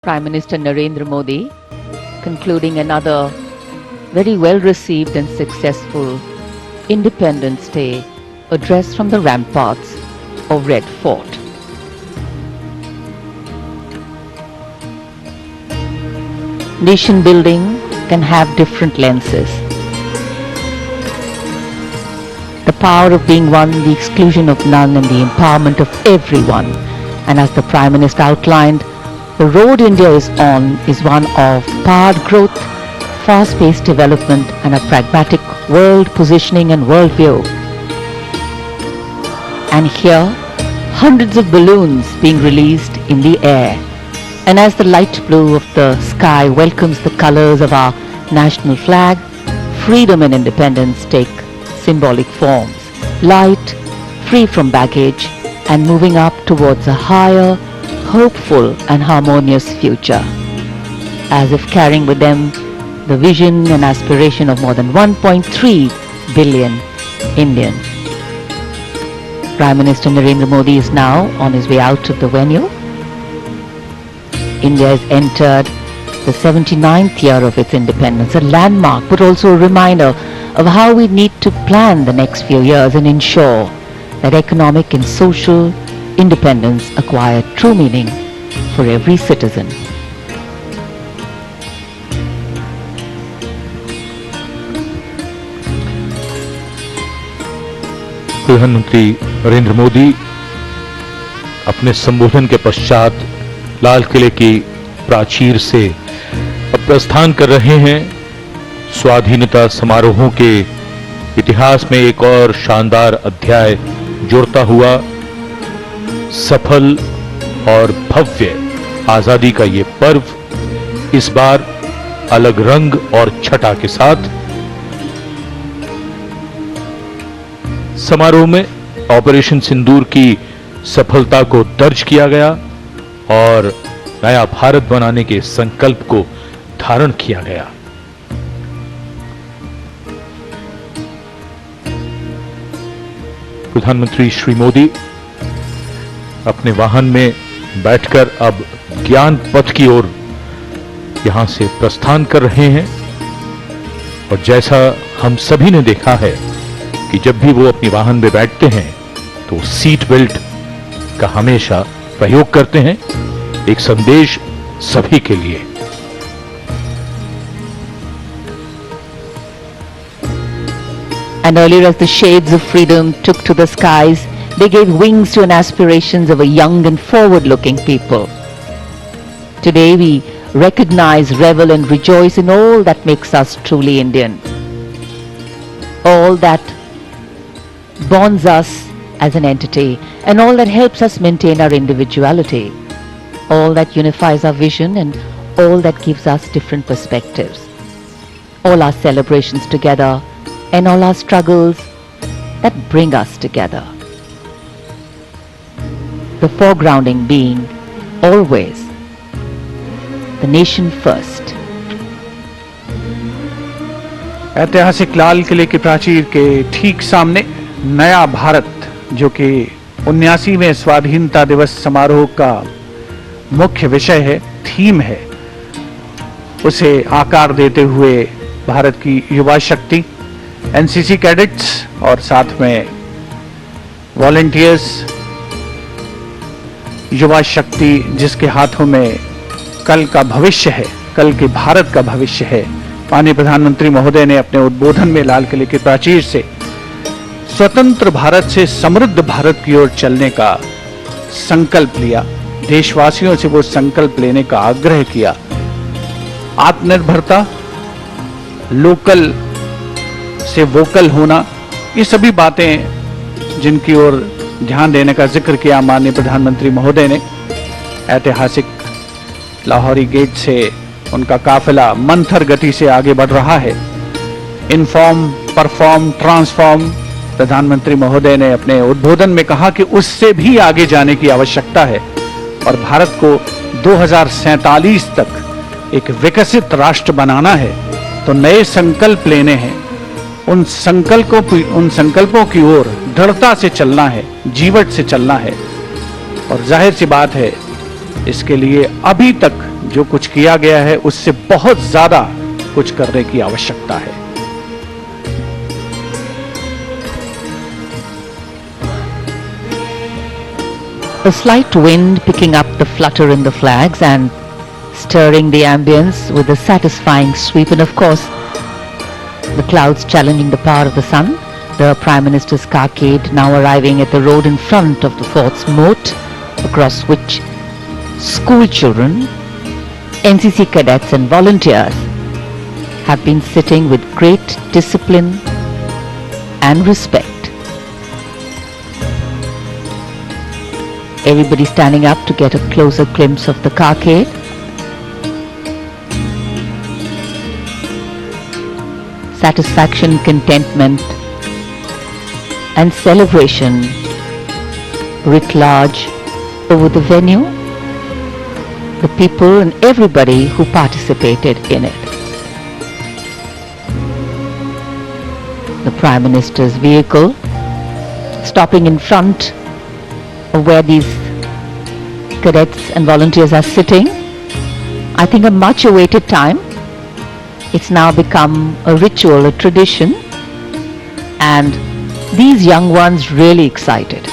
Prime Minister Narendra Modi concluding another very well received and successful Independence Day address from the ramparts of Red Fort. Nation building can have different lenses. The power of being one, the exclusion of none, and the empowerment of everyone. And as the Prime Minister outlined, the road India is on is one of powered growth, fast-paced development, and a pragmatic world positioning and worldview. And here, hundreds of balloons being released in the air. And as the light blue of the sky welcomes the colors of our national flag, freedom and independence take symbolic forms. Light, free from baggage, and moving up towards a higher, hopeful and harmonious future, as if carrying with them the vision and aspiration of more than 1.3 billion Indians. Prime Minister Narendra Modi is now on his way out of the venue. India has entered the 79th year of its independence, a landmark but also a reminder of how we need to plan the next few years and ensure that economic and social independence acquire true meaning for every citizen. प्रधानमंत्री नरेंद्र मोदी अपने संबोधन के पश्चात लाल किले की प्राचीर से अब प्रस्थान कर रहे हैं। स्वाधीनता समारोहों के इतिहास में एक और शानदार अध्याय जोड़ता हुआ सफल और भव्य आजादी का ये पर्व इस बार अलग रंग और छटा के साथ समारोह में ऑपरेशन सिंदूर की सफलता को दर्ज किया गया और नया भारत बनाने के संकल्प को धारण किया गया। प्रधानमंत्री श्री मोदी अपने वाहन में बैठकर अब ज्ञान पथ की ओर यहां से प्रस्थान कर रहे हैं और जैसा हम सभी ने देखा है कि जब भी वो अपने वाहन में बैठते हैं तो सीट बेल्ट का हमेशा प्रयोग करते हैं, एक संदेश सभी के लिए। And earlier, as the shades of freedom took to the skies, they gave wings to an aspirations of a young and forward-looking people. Today we recognize, revel and rejoice in all that makes us truly Indian. All that bonds us as an entity and all that helps us maintain our individuality. All that unifies our vision and all that gives us different perspectives. All our celebrations together and all our struggles that bring us together. The foregrounding being always the nation first. ऐतिहासिक लाल किले के प्राचीर के ठीक सामने नया भारत, जो कि 79वें स्वाधीनता दिवस समारोह का मुख्य विषय है, थीम है, उसे आकार देते हुए भारत की युवा शक्ति, एनसीसी कैडेट्स और साथ में वॉलंटियर्स, युवा शक्ति जिसके हाथों में कल का भविष्य है, कल के भारत का भविष्य है। माननीय प्रधानमंत्री महोदय ने अपने उद्बोधन में लाल किले के प्राचीर से स्वतंत्र भारत से समृद्ध भारत की ओर चलने का संकल्प लिया। देशवासियों से वो संकल्प लेने का आग्रह किया। आत्मनिर्भरता, लोकल से वोकल होना, ये सभी बातें जिनकी ओर ध्यान देने का जिक्र किया माननीय प्रधानमंत्री महोदय ने। ऐतिहासिक लाहौरी गेट से उनका काफिला मंथर गति से आगे बढ़ रहा है। इन्फॉर्म, परफॉर्म, ट्रांसफॉर्म, प्रधानमंत्री महोदय ने अपने उद्बोधन में कहा कि उससे भी आगे जाने की आवश्यकता है और भारत को 2047 तक एक विकसित राष्ट्र बनाना है, तो नए संकल्प लेने हैं। उन संकल्पों की ओर दृढ़ता से चलना है, जीवट से चलना है। और जाहिर सी बात है, इसके लिए अभी तक जो कुछ किया गया है उससे बहुत ज्यादा कुछ करने की आवश्यकता है। A slight wind picking up the flutter in the flags and stirring the ambience with a satisfying sweep, and of course the clouds challenging the power of the sun. The Prime Minister's carcade now arriving at the road in front of the fort's moat, across which school children, NCC cadets and volunteers have been sitting with great discipline and respect. Everybody standing up to get a closer glimpse of the carcade. Satisfaction, contentment and celebration writ large over the venue, the people and everybody who participated in it. The Prime Minister's vehicle stopping in front of where these cadets and volunteers are sitting. I think a much awaited time. It's now become a ritual, a tradition, and these young ones really excited.